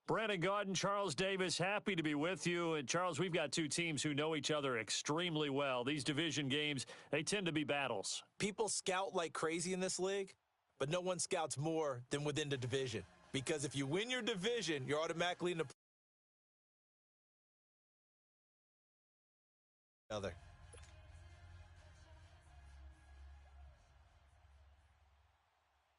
Brandon Gaudin, Charles Davis, happy to be with you. And Charles, we've got two teams who know each other extremely well. These division games, they tend to be battles. People scout like crazy in this league, but no one scouts more than within the division. Because if you win your division, you're automatically in the other.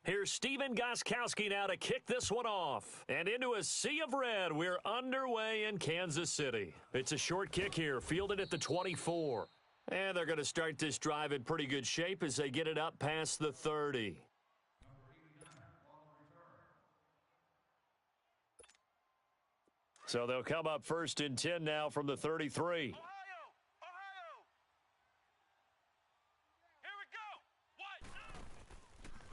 Here's Steven Gostkowski now to kick this one off. And into a sea of red, we're underway in Kansas City. It's a short kick here, fielded at the 24. And they're going to start this drive in pretty good shape as they get it up past the 30. So they'll come up 1st and 10 now from the 33.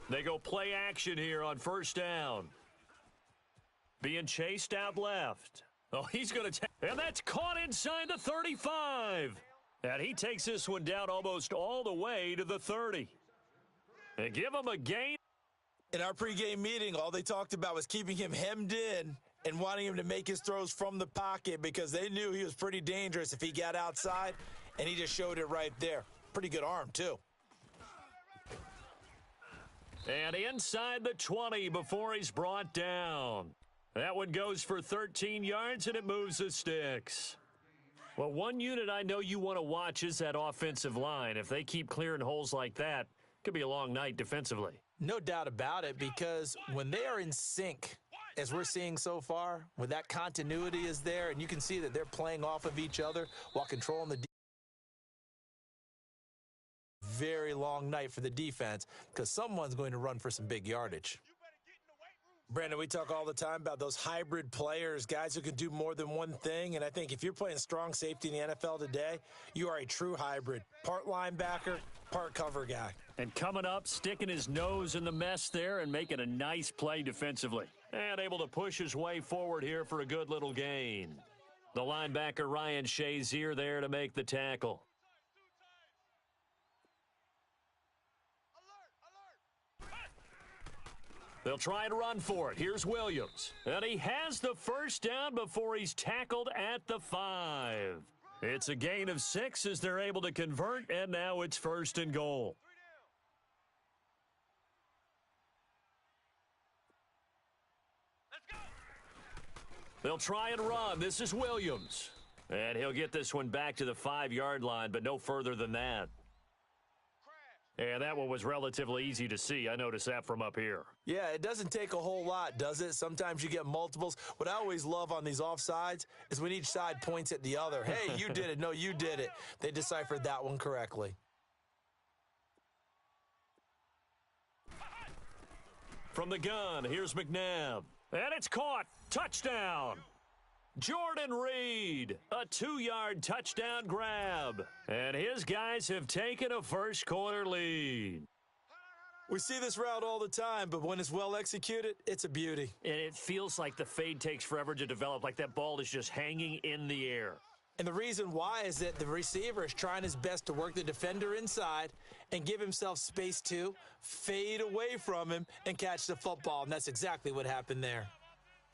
They go play action here on 1st down. Being chased out left. Oh, he's going to take, and that's caught inside the 35. And he takes this one down almost all the way to the 30. And give him a gain. In our pregame meeting, all they talked about was keeping him hemmed in and wanting him to make his throws from the pocket because they knew he was pretty dangerous if he got outside, and he just showed it right there. Pretty good arm, too. And inside the 20 before he's brought down. That one goes for 13 yards, and it moves the sticks. Well, one unit I know you want to watch is that offensive line. If they keep clearing holes like that, it could be a long night defensively. No doubt about it, because when they are in sync, as we're seeing so far, when that continuity is there, and you can see that they're playing off of each other while controlling the very long night for the defense, because someone's going to run for some big yardage. Brandon, we talk all the time about those hybrid players, guys who can do more than one thing, and I think if you're playing strong safety in the NFL today, you are a true hybrid. Part linebacker, part cover guy. And coming up, sticking his nose in the mess there and making a nice play defensively. And able to push his way forward here for a good little gain. The linebacker Ryan Shazier there to make the tackle. They'll try and run for it. Here's Williams. And he has the first down before he's tackled at the 5. It's a gain of 6 as they're able to convert, and now it's 1st and goal. They'll try and run. This is Williams. And he'll get this one back to the 5-yard line, but no further than that. And that one was relatively easy to see. I noticed that from up here. Yeah, it doesn't take a whole lot, does it? Sometimes you get multiples. What I always love on these offsides is when each side points at the other. Hey, you did it. No, you did it. They deciphered that one correctly. From the gun, here's McNabb. And it's caught. Touchdown. Jordan Reed, a 2-yard touchdown grab. And his guys have taken a first-quarter lead. We see this route all the time, but when it's well executed, it's a beauty. And it feels like the fade takes forever to develop, like that ball is just hanging in the air. And the reason why is that the receiver is trying his best to work the defender inside and give himself space to fade away from him and catch the football, and that's exactly what happened there.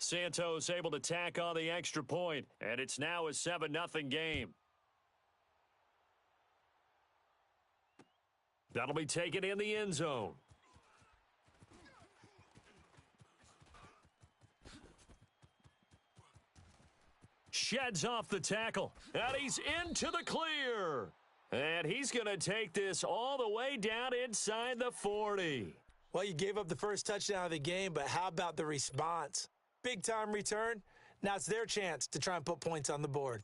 Santos able to tack on the extra point, and it's now a 7-0 game. That'll be taken in the end zone. Sheds off the tackle, and he's into the clear. And he's going to take this all the way down inside the 40. Well, you gave up the first touchdown of the game, but how about the response? Big-time return. Now it's their chance to try and put points on the board.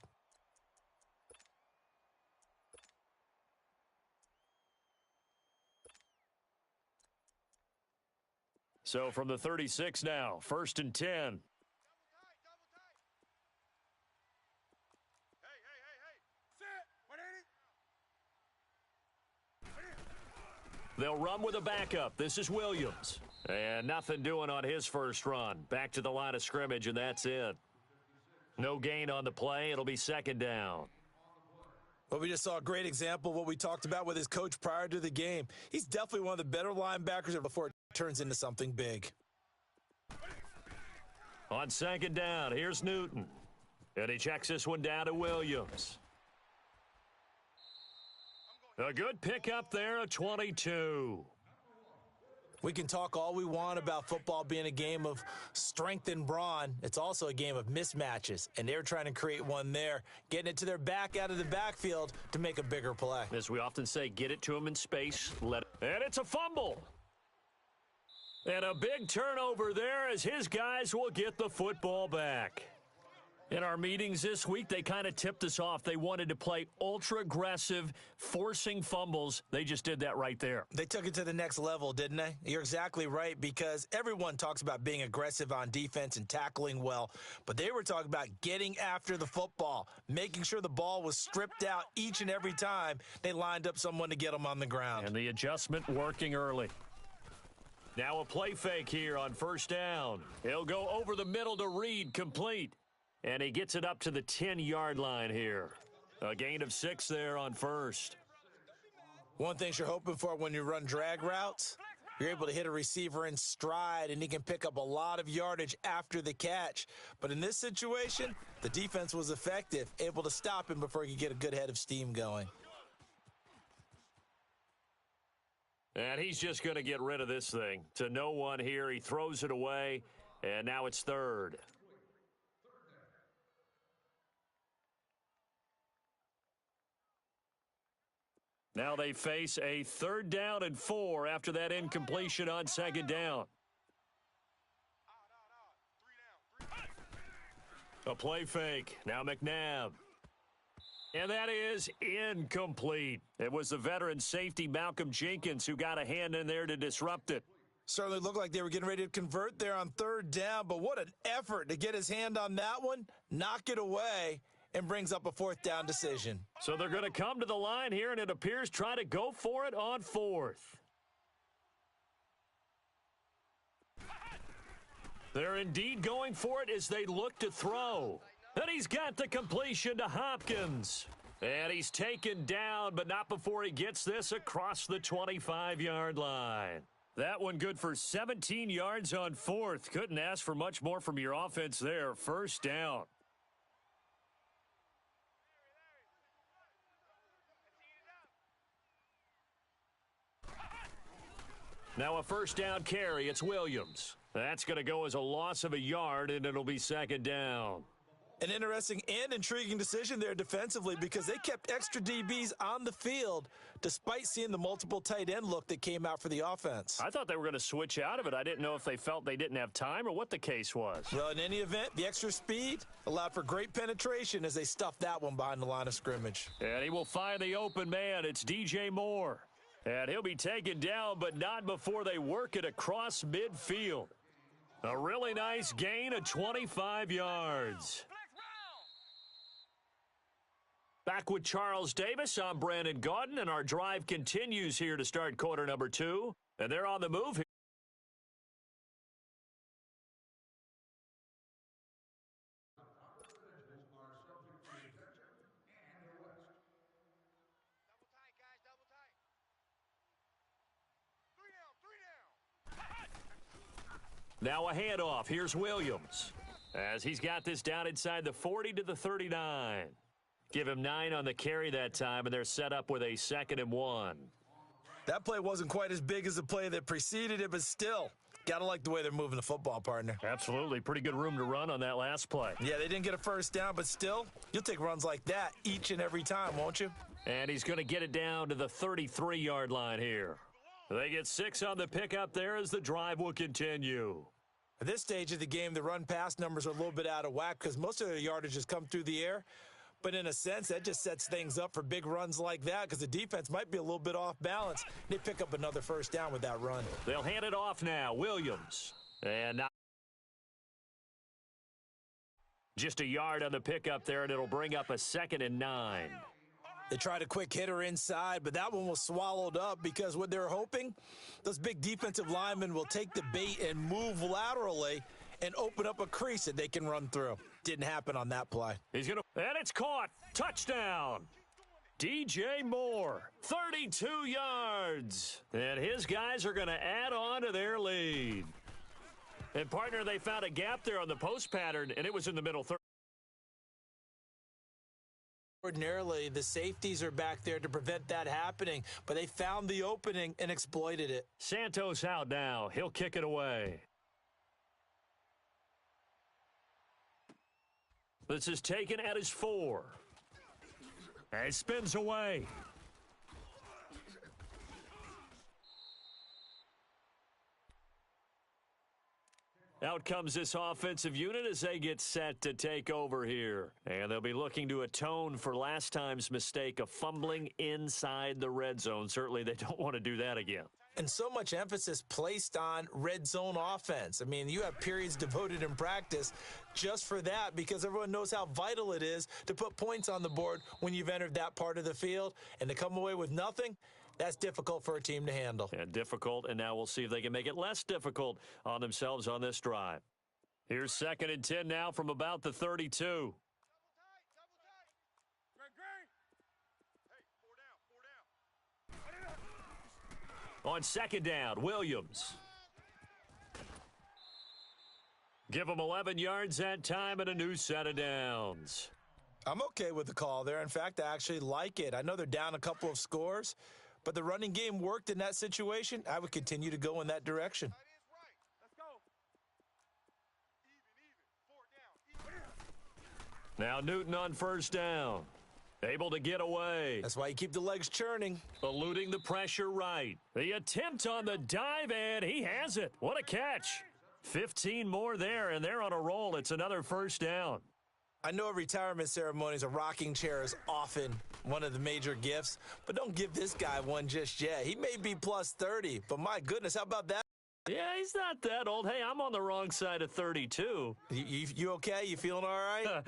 So from the 36 now, 1st and 10. They'll run with a backup. This is Williams. And nothing doing on his first run. Back to the line of scrimmage, and that's it. No gain on the play. It'll be 2nd down. Well, we just saw a great example of what we talked about with his coach prior to the game. He's definitely one of the better linebackers before it turns into something big. On second down, here's Newton. And he checks this one down to Williams. A good pickup there, a 22. We can talk all we want about football being a game of strength and brawn. It's also a game of mismatches, and they're trying to create one there, getting it to their back out of the backfield to make a bigger play. As we often say, get it to them in space. And it's a fumble. And a big turnover there as his guys will get the football back. In our meetings this week, they kind of tipped us off. They wanted to play ultra-aggressive, forcing fumbles. They just did that right there. They took it to the next level, didn't they? You're exactly right, because everyone talks about being aggressive on defense and tackling well, but they were talking about getting after the football, making sure the ball was stripped out each and every time they lined up someone to get them on the ground. And the adjustment working early. Now a play fake here on first down. He'll go over the middle to Reed, complete. And he gets it up to the 10-yard line here. A gain of 6 there on first. One thing you're hoping for when you run drag routes, you're able to hit a receiver in stride, and he can pick up a lot of yardage after the catch. But in this situation, the defense was effective, able to stop him before he could get a good head of steam going. And he's just going to get rid of this thing. To no one here. He throws it away, and now it's third. Now they face a 3rd down and 4 after that incompletion on second down. A play fake. Now McNabb. And that is incomplete. It was the veteran safety Malcolm Jenkins who got a hand in there to disrupt it. Certainly looked like they were getting ready to convert there on 3rd down, but what an effort to get his hand on that one, knock it away, and brings up a 4th down decision. So they're going to come to the line here, and it appears try to go for it on 4th. They're indeed going for it as they look to throw. And he's got the completion to Hopkins. And he's taken down, but not before he gets this across the 25-yard line. That one good for 17 yards on 4th. Couldn't ask for much more from your offense there. First down. Now a first down carry. It's Williams. That's going to go as a loss of a yard, and it'll be second down. An interesting and intriguing decision there defensively, because they kept extra DBs on the field despite seeing the multiple tight end look that came out for the offense. I thought they were going to switch out of it. I didn't know if they felt they didn't have time or what the case was. Well, in any event, the extra speed allowed for great penetration as they stuffed that one behind the line of scrimmage. And he will find the open man. It's DJ Moore. And he'll be taken down, but not before they work it across midfield. A really nice gain of 25 yards. Back with Charles Davis, I'm Brandon Gaudin, and our drive continues here to start quarter number 2. And they're on the move here. Now a handoff. Here's Williams. As he's got this down inside the 40 to the 39. Give him 9 on the carry that time, and they're set up with a 2nd and 1. That play wasn't quite as big as the play that preceded it, but still, got to like the way they're moving the football, partner. Absolutely. Pretty good room to run on that last play. Yeah, they didn't get a first down, but still, you'll take runs like that each and every time, won't you? And he's going to get it down to the 33-yard line here. They get 6 on the pickup there as the drive will continue. At this stage of the game, the run-pass numbers are a little bit out of whack because most of their yardage has come through the air. But in a sense, that just sets things up for big runs like that because the defense might be a little bit off balance. They pick up another first down with that run. They'll hand it off now. Williams. And now just a yard on the pickup there, and it'll bring up a 2nd and 9. They tried a quick hitter inside, but that one was swallowed up because what they're hoping, those big defensive linemen will take the bait and move laterally and open up a crease that they can run through. Didn't happen on that play. And it's caught. Touchdown. DJ Moore, 32 yards. And his guys are going to add on to their lead. And, partner, they found a gap there on the post pattern, and it was in the middle third. Ordinarily, the safeties are back there to prevent that happening, but they found the opening and exploited it. Santos out now. He'll kick it away. This is taken at his 4. And it spins away. Out comes this offensive unit as they get set to take over here. And they'll be looking to atone for last time's mistake of fumbling inside the red zone. Certainly they don't want to do that again. And so much emphasis placed on red zone offense. I mean, you have periods devoted in practice just for that because everyone knows how vital it is to put points on the board when you've entered that part of the field. And to come away with nothing, that's difficult for a team to handle. And difficult, and now we'll see if they can make it less difficult on themselves on this drive. Here's 2nd and 10 now from about the 32. On 2nd down, Williams. Give them 11 yards that time and a new set of downs. I'm okay with the call there. In fact, I actually like it. I know they're down a couple of scores, but the running game worked in that situation. I would continue to go in that direction. Now Newton on 1st down. Able to get away. That's why you keep the legs churning. Eluding the pressure right. The attempt on the dive, and he has it. What a catch. 15 more there, and they're on a roll. It's another 1st down. I know at retirement ceremonies, a rocking chair is often one of the major gifts, but don't give this guy one just yet. He may be plus 30, but my goodness, how about that? Yeah, he's not that old. Hey, I'm on the wrong side of 32. You okay? You feeling all right?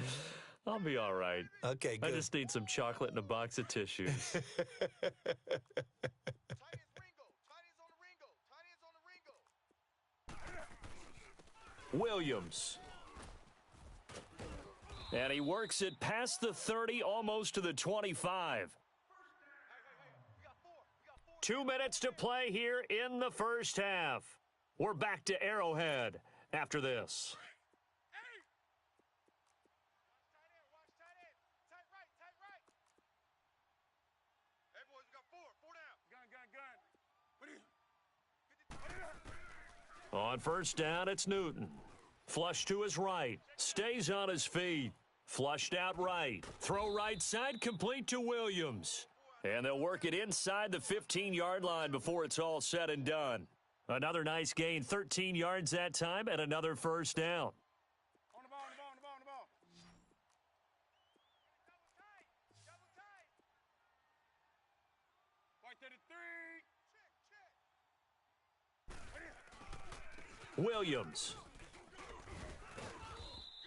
I'll be all right. Okay, good. I just need some chocolate and a box of tissues. Williams. And he works it past the 30, almost to the 25. 2 minutes to play here in the first half. We're back to Arrowhead after this. On 1st down, it's Newton. Flush to his right. Stays on his feet. Flushed out right. Throw right side, complete to Williams. And they'll work it inside the 15-yard line before it's all said and done. Another nice gain, 13 yards that time, and another 1st down. On the ball. White 33. Williams.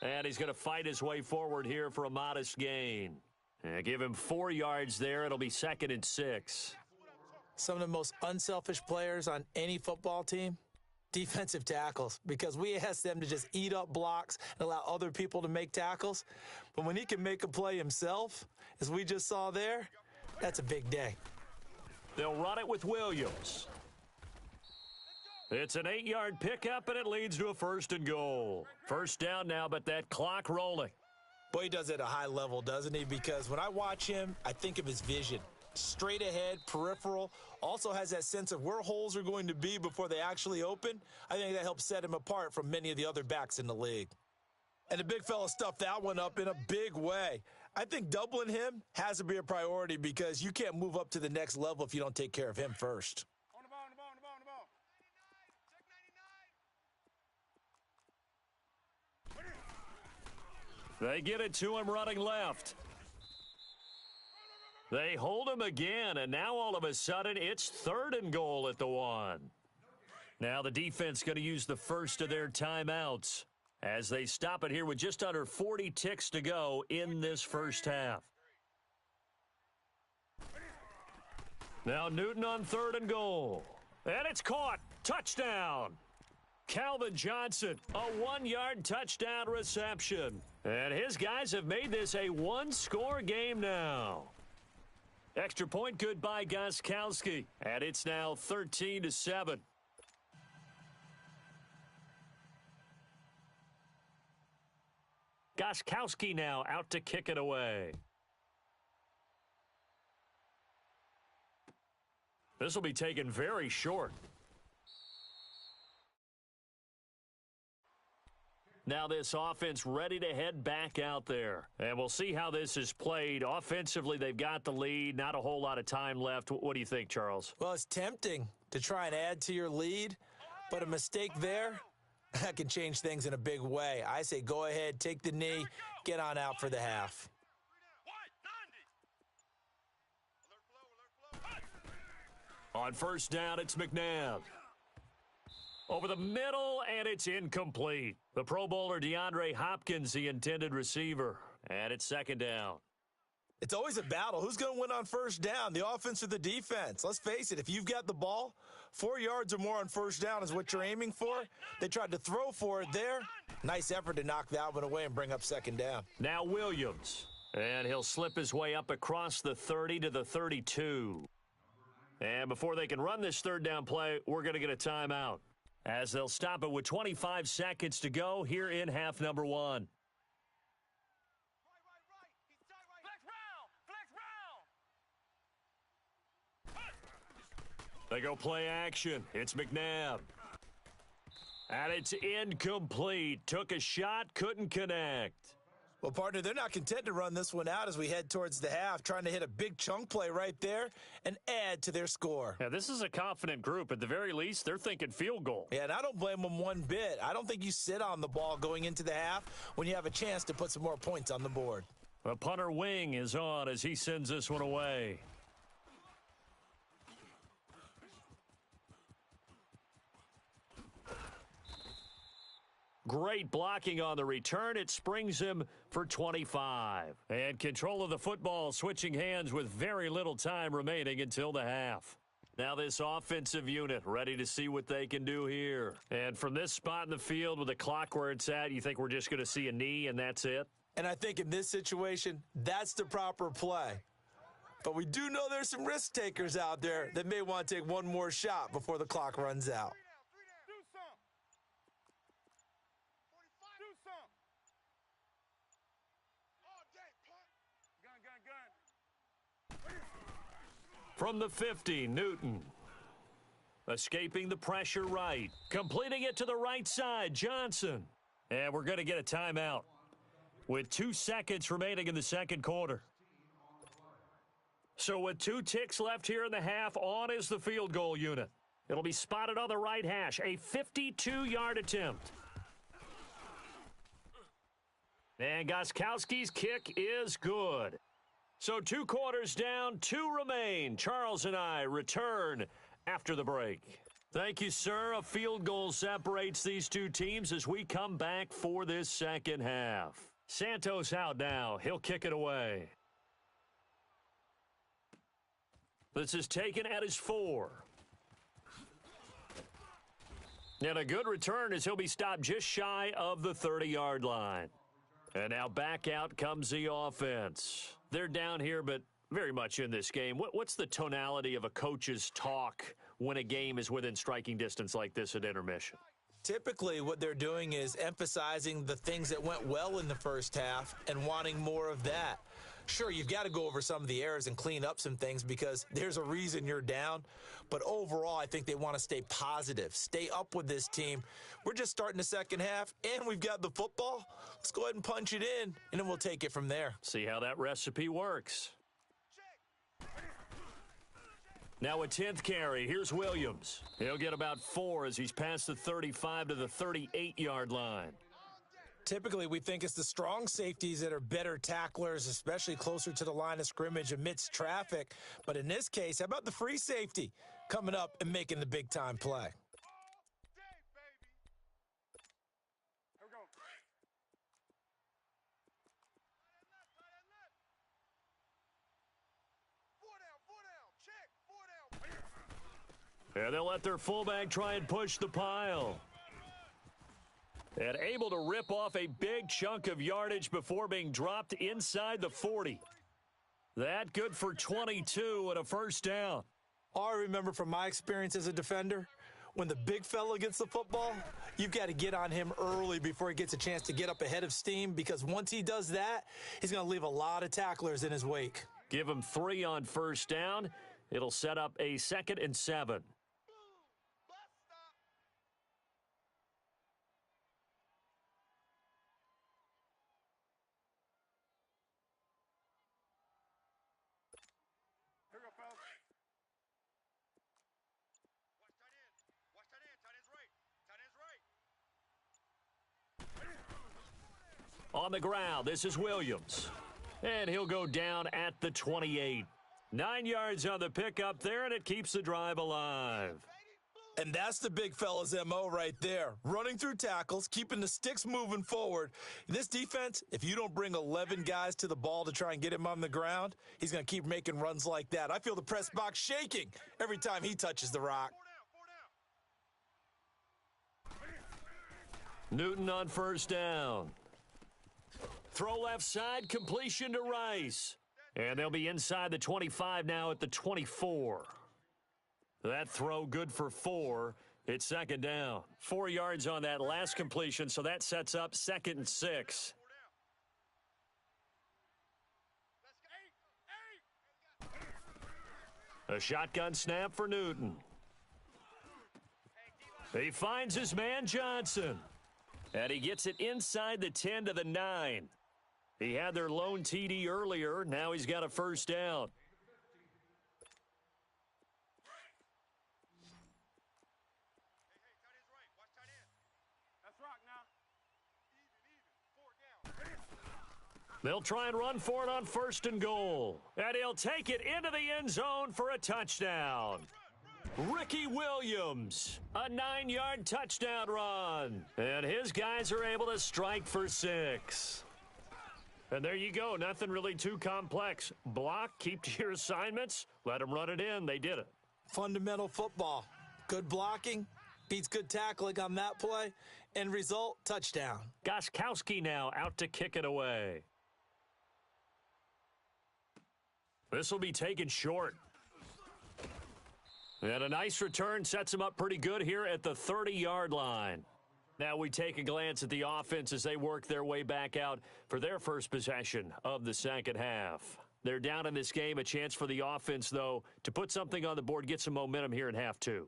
And he's going to fight his way forward here for a modest gain. And give him 4 yards there. It'll be 2nd and 6. Some of the most unselfish players on any football team, defensive tackles, because we ask them to just eat up blocks and allow other people to make tackles. But when he can make a play himself, as we just saw there, that's a big day. They'll run it with Williams. It's an 8-yard pickup, and it leads to a 1st and goal. 1st down now, but that clock rolling. Boy, he does it at a high level, doesn't he? Because when I watch him, I think of his vision. Straight ahead, peripheral, also has that sense of where holes are going to be before they actually open. I think that helps set him apart from many of the other backs in the league. And the big fella stuffed that one up in a big way. I think doubling him has to be a priority because you can't move up to the next level if you don't take care of him first. On the ball. They get it to him running left. They hold him again, and now all of a sudden it's 3rd and goal at the 1. Now the defense going to use the first of their timeouts as they stop it here with just under 40 ticks to go in this first half. Now Newton on 3rd and goal. And it's caught. Touchdown. Calvin Johnson, a 1-yard touchdown reception. And his guys have made this a 1-score game now. Extra point good by Gostkowski. And it's now 13-7. Goskowski now out to kick it away. This will be taken very short. Now this offense ready to head back out there. And we'll see how this is played. Offensively, they've got the lead. Not a whole lot of time left. What do you think, Charles? Well, it's tempting to try and add to your lead, but a mistake there, that can change things in a big way. I say go ahead, take the knee, get on out for the half. On first down, it's McNabb. Over the middle, and it's incomplete. The Pro Bowler DeAndre Hopkins, the intended receiver. And it's second down. It's always a battle. Who's going to win on first down, the offense or the defense? Let's face it, if you've got the ball, 4 yards or more on first down is what you're aiming for. They tried to throw for it there. Nice effort to knock that one away and bring up second down. Now Williams. And he'll slip his way up across the 30 to the 32. And before they can run this third down play, we're going to get a timeout, as they'll stop it with 25 seconds to go here in half number one. They go play action. It's McNabb. And it's incomplete. Took a shot, couldn't connect. Well, partner, they're not content to run this one out as we head towards the half, trying to hit a big chunk play right there and add to their score. Yeah, this is a confident group. At the very least, they're thinking field goal. Yeah, and I don't blame them one bit. I don't think you sit on the ball going into the half when you have a chance to put some more points on the board. The punter wing is on as he sends this one away. Great blocking on the return. It springs him for 25. And control of the football switching hands with very little time remaining until the half. Now this offensive unit ready to see what they can do here. And from this spot in the field with the clock where it's at, you think we're just going to see a knee and that's it? And I think in this situation, that's the proper play. But we do know there's some risk takers out there that may want to take one more shot before the clock runs out. From the 50, Newton. Escaping the pressure right. Completing it to the right side, Johnson. And we're going to get a timeout with 2 seconds remaining in the second quarter. So with 2 ticks left here in the half, on is the field goal unit. It'll be spotted on the right hash. A 52-yard attempt. And Goskowski's kick is good. So 2 quarters down, 2 remain. Charles and I return after the break. Thank you, sir. A field goal separates these 2 teams as we come back for this second half. Santos out now. He'll kick it away. This is taken at his 4. And a good return as he'll be stopped just shy of the 30-yard line. And now back out comes the offense. They're down here, but very much in this game. What's the tonality of a coach's talk when a game is within striking distance like this at intermission? Typically, what they're doing is emphasizing the things that went well in the first half and wanting more of that. Sure, you've got to go over some of the errors and clean up some things because there's a reason you're down. But overall, I think they want to stay positive, stay up with this team. We're just starting the second half, and we've got the football. Let's go ahead and punch it in, and then we'll take it from there. See how that recipe works. Now a 10th carry. Here's Williams. He'll get about 4 as he's past the 35 to the 38-yard line. Typically, we think it's the strong safeties that are better tacklers, especially closer to the line of scrimmage amidst traffic. But in this case, how about the free safety coming up and making the big-time play? And they'll let their fullback try and push the pile. And able to rip off a big chunk of yardage before being dropped inside the 40. That good for 22 and a first down. All I remember from my experience as a defender, when the big fella gets the football, you've got to get on him early before he gets a chance to get up ahead of steam, because once he does that, he's going to leave a lot of tacklers in his wake. Give him 3 on first down. It'll set up a 2nd and 7. Here we go, fellas. Watch tight end. Tight end's right. Tight end's right. On the ground, this is Williams. And he'll go down at the 28. 9 yards on the pickup there, and it keeps the drive alive. And that's the big fella's MO right there. Running through tackles, keeping the sticks moving forward. This defense, if you don't bring 11 guys to the ball to try and get him on the ground, he's going to keep making runs like that. I feel the press box shaking every time he touches the rock. Newton on first down. Throw left side, completion to Rice. And they'll be inside the 25 now at the 24. That throw good for 4. It's 2nd down. 4 yards on that last completion, so that sets up 2nd and 6. A shotgun snap for Newton. He finds his man Johnson. And he gets it inside the 10 to the 9. He had their lone TD earlier. Now he's got a first down. That's rock now. They'll try and run for it on 1st and goal. And he'll take it into the end zone for a touchdown. Ricky Williams, a 9-yard touchdown run. And his guys are able to strike for 6. And there you go. Nothing really too complex. Block, keep to your assignments, let them run it in. They did it. Fundamental football. Good blocking, beats good tackling on that play. End result, touchdown. Goskowski now out to kick it away. This will be taken short. And a nice return sets him up pretty good here at the 30-yard line. Now we take a glance at the offense as they work their way back out for their first possession of the second half. They're down in this game. A chance for the offense, though, to put something on the board, get some momentum here in half 2.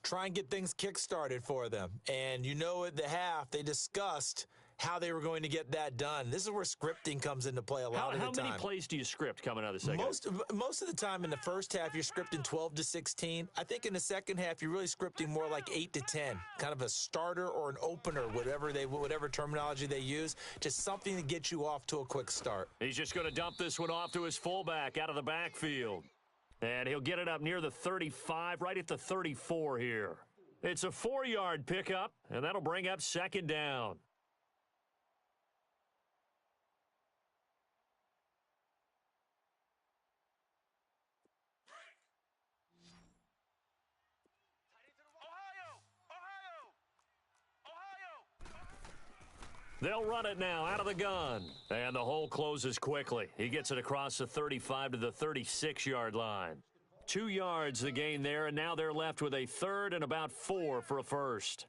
Try and get things kick-started for them. And you know at the half, they discussed how they were going to get that done. This is where scripting comes into play a lot of the time. How many plays do you script coming out of the second half? Most of the time in the first half, you're scripting 12 to 16. I think in the second half, you're really scripting more like 8 to 10, kind of a starter or an opener, whatever terminology they use, just something to get you off to a quick start. He's just going to dump this one off to his fullback out of the backfield. And he'll get it up near the 35, right at the 34 here. It's a 4-yard pickup, and that'll bring up 2nd down. They'll run it now out of the gun. And the hole closes quickly. He gets it across the 35 to the 36-yard line. 2 yards the gain there, and now they're left with a 3rd and about 4 for a first.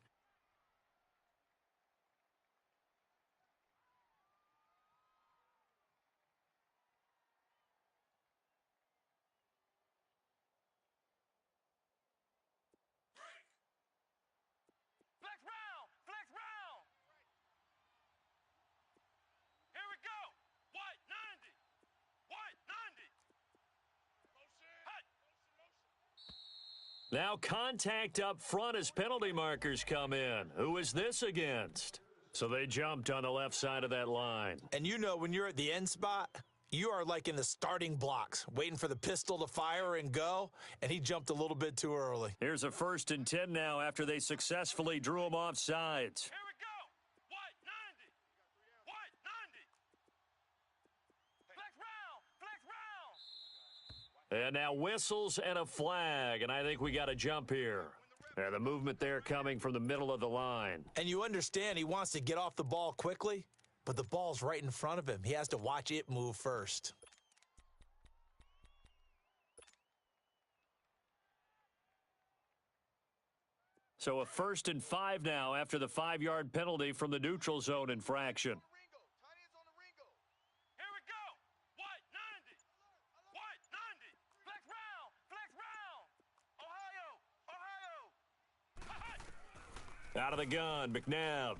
Now contact up front as penalty markers come in. Who is this against? So they jumped on the left side of that line. And you know when you're at the end spot, you are like in the starting blocks, waiting for the pistol to fire and go, and he jumped a little bit too early. Here's a 1st and 10 now after they successfully drew him off sides. Here we go. White 90. White 90. Flex round. Flex round. And now whistles and a flag, and I think we got a jump here. And the movement there coming from the middle of the line. And you understand he wants to get off the ball quickly, but the ball's right in front of him. He has to watch it move first. So a 1st and 5 now after the 5-yard penalty from the neutral zone infraction. Ringo. Tight ends on the Ringo. Here we go. White 90. White 90. Flex round. Flex round. Ohio. Ohio. Out of the gun, McNabb.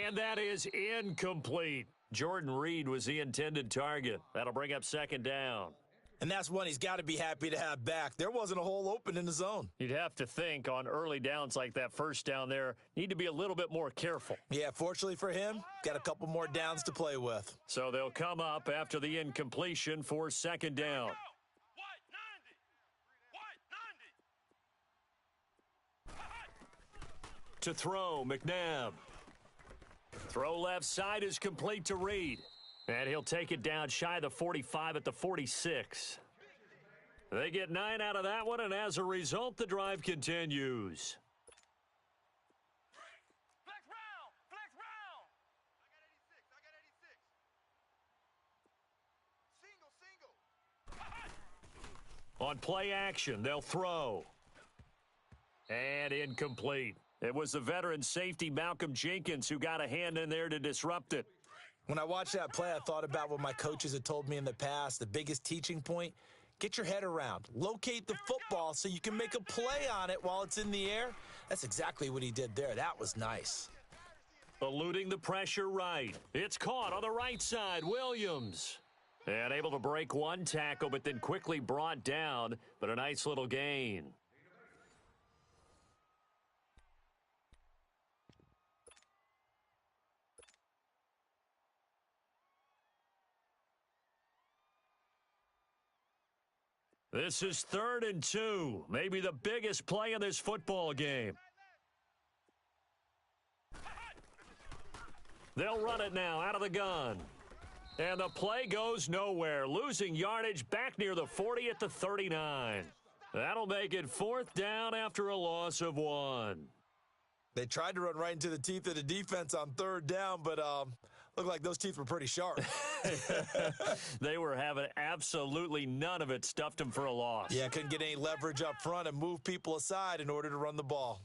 And that is incomplete. Jordan Reed was the intended target. That'll bring up 2nd down. And that's one he's got to be happy to have back. There wasn't a hole open in the zone. You'd have to think on early downs like that 1st down there, need to be a little bit more careful. Yeah, fortunately for him, got a couple more downs to play with. So they'll come up after the incompletion for 2nd down. White 90. White 90. To throw, McNabb. Throw left side is complete to Reed. And he'll take it down shy of the 45 at the 46. They get 9 out of that one, and as a result, the drive continues. Flex round. Flex round. I got 86. Single. On play action, they'll throw. And incomplete. It was the veteran safety Malcolm Jenkins who got a hand in there to disrupt it. When I watched that play, I thought about what my coaches had told me in the past. The biggest teaching point, get your head around. Locate the football so you can make a play on it while it's in the air. That's exactly what he did there. That was nice. Eluding the pressure right. It's caught on the right side. Williams. And able to break one tackle, but then quickly brought down. But a nice little gain. This is 3rd and 2. Maybe the biggest play in this football game. They'll run it now out of the gun. And the play goes nowhere. Losing yardage back near the 40 at the 39. That'll make it 4th down after a loss of 1. They tried to run right into the teeth of the defense on 3rd down, but looked like those teeth were pretty sharp. They were having absolutely none of it, stuffed them for a loss. Yeah, couldn't get any leverage up front and move people aside in order to run the ball.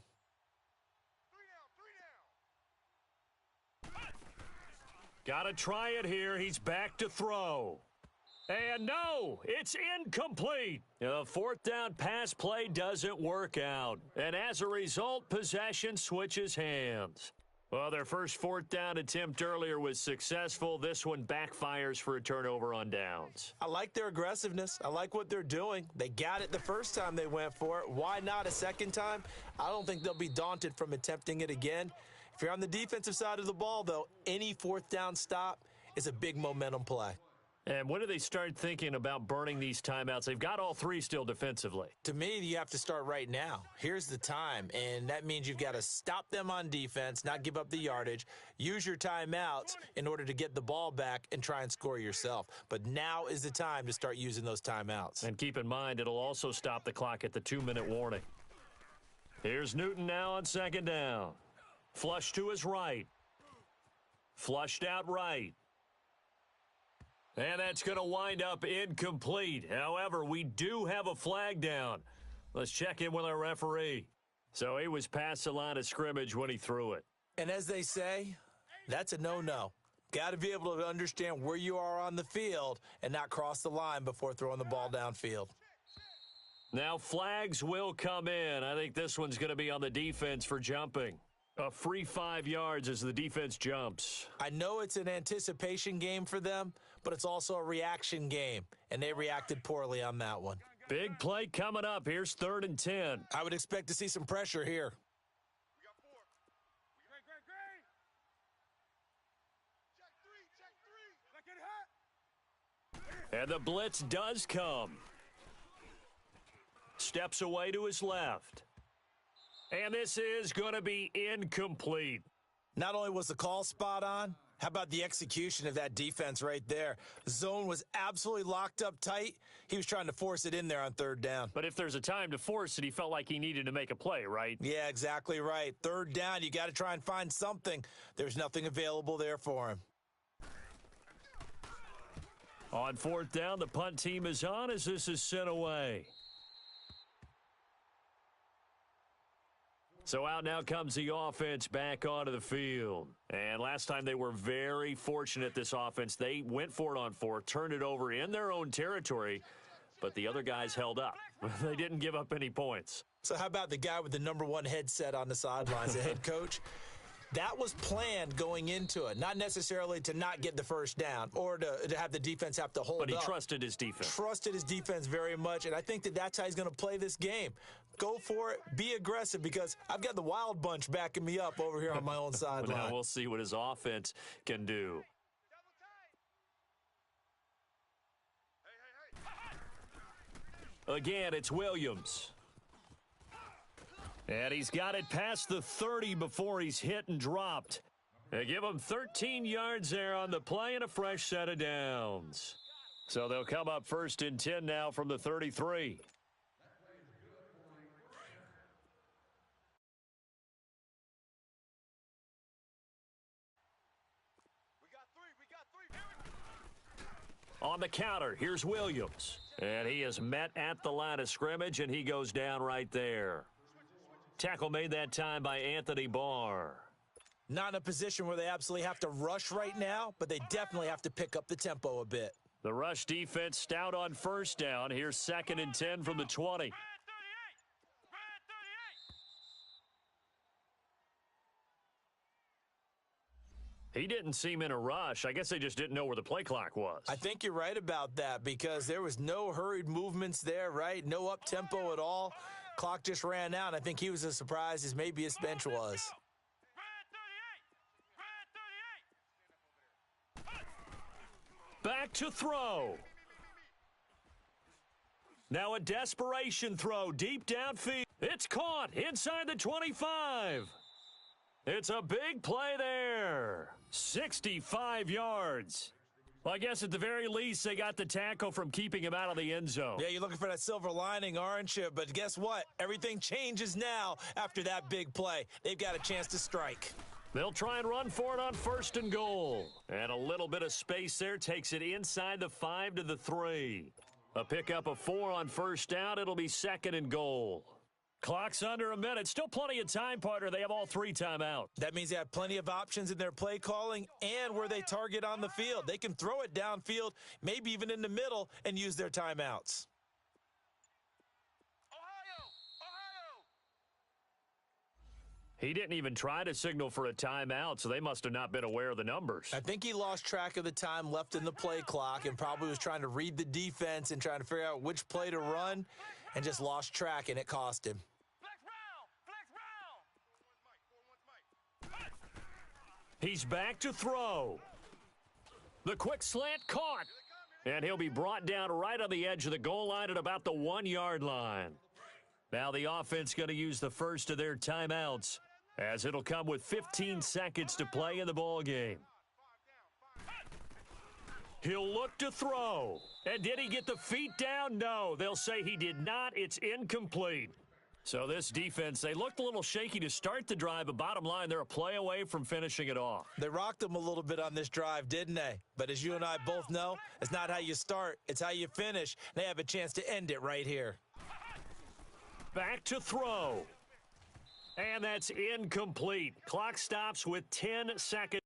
3 down. Got to try it here. He's back to throw. And no, it's incomplete. The 4th down pass play doesn't work out. And as a result, possession switches hands. Well, their first 4th down attempt earlier was successful. This one backfires for a turnover on downs. I like their aggressiveness. I like what they're doing. They got it the first time they went for it. Why not a second time? I don't think they'll be daunted from attempting it again. If you're on the defensive side of the ball, though, any 4th down stop is a big momentum play. And when do they start thinking about burning these timeouts? They've got all 3 still defensively. To me, you have to start right now. Here's the time, and that means you've got to stop them on defense, not give up the yardage, use your timeouts in order to get the ball back and try and score yourself. But now is the time to start using those timeouts. And keep in mind, it'll also stop the clock at the 2-minute warning. Here's Newton now on 2nd down. Flush to his right. Flushed out right. And that's going to wind up incomplete. However, we do have a flag down. Let's check in with our referee. So he was past the line of scrimmage when he threw it. And as they say, that's a no-no. Got to be able to understand where you are on the field and not cross the line before throwing the ball downfield. Now flags will come in. I think this one's going to be on the defense for jumping. A free 5 yards as the defense jumps. I know it's an anticipation game for them, but it's also a reaction game, and they reacted poorly on that one. Big play coming up. Here's 3rd and 10. I would expect to see some pressure here. We got 4. Great. Check 3. Let's get hot. And the blitz does come. Steps away to his left. And this is going to be incomplete. Not only was the call spot on, how about the execution of that defense right there? The zone was absolutely locked up tight. He was trying to force it in there on 3rd down. But if there's a time to force it, he felt like he needed to make a play, right? Yeah, exactly right. 3rd down, you got to try and find something. There's nothing available there for him. On 4th down, the punt team is on as this is sent away. So out now comes the offense back onto the field. And last time they were very fortunate, this offense. They went for it on 4, turned it over in their own territory, but the other guys held up. They didn't give up any points. So how about the guy with the #1 headset on the sidelines, the head coach? That was planned going into it, not necessarily to not get the first down or to have the defense have to hold up. But he trusted his defense. Trusted his defense very much, and I think that's how he's going to play this game. Go for it, be aggressive, because I've got the wild bunch backing me up over here on my own sideline. Now we'll see what his offense can do. Again, it's Williams. And he's got it past the 30 before he's hit and dropped. They give him 13 yards there on the play and a fresh set of downs. So they'll come up 1st and 10 now from the 33. On the counter, here's Williams. And he is met at the line of scrimmage, and he goes down right there. Tackle made that time by Anthony Barr. Not in a position where they absolutely have to rush right now, but they definitely have to pick up the tempo a bit. The rush defense stout on 1st down. Here's 2nd and 10 from the 20. He didn't seem in a rush. I guess they just didn't know where the play clock was. I think you're right about that, because there was no hurried movements there, right? No up-tempo at all. Clock just ran out. I think he was as surprised as maybe his bench was. Back to throw. Now a desperation throw deep downfield. It's caught inside the 25. It's a big play there. 65 yards. Well, I guess at the very least, they got the tackle from keeping him out of the end zone. Yeah, you're looking for that silver lining, aren't you? But guess what? Everything changes now after that big play. They've got a chance to strike. They'll try and run for it on 1st and goal. And a little bit of space there takes it inside the 5 to the 3. A pickup of 4 on 1st down. It'll be 2nd and goal. Clock's under a minute. Still plenty of time, partner. They have all 3 timeouts. That means they have plenty of options in their play calling and where they target on the field. They can throw it downfield, maybe even in the middle, and use their timeouts. He didn't even try to signal for a timeout, so they must have not been aware of the numbers. I think he lost track of the time left in the play clock and probably was trying to read the defense and trying to figure out which play to run, and just lost track, and it cost him. He's back to throw. The quick slant caught. And he'll be brought down right on the edge of the goal line at about the 1-yard line. Now the offense going to use the first of their timeouts, as it'll come with 15 seconds to play in the ball game. He'll look to throw. And did he get the feet down? No. They'll say he did not. It's incomplete. So this defense, they looked a little shaky to start the drive, but bottom line, they're a play away from finishing it off. They rocked them a little bit on this drive, didn't they? But as you and I both know, it's not how you start, it's how you finish. They have a chance to end it right here. Back to throw. And that's incomplete. Clock stops with 10 seconds.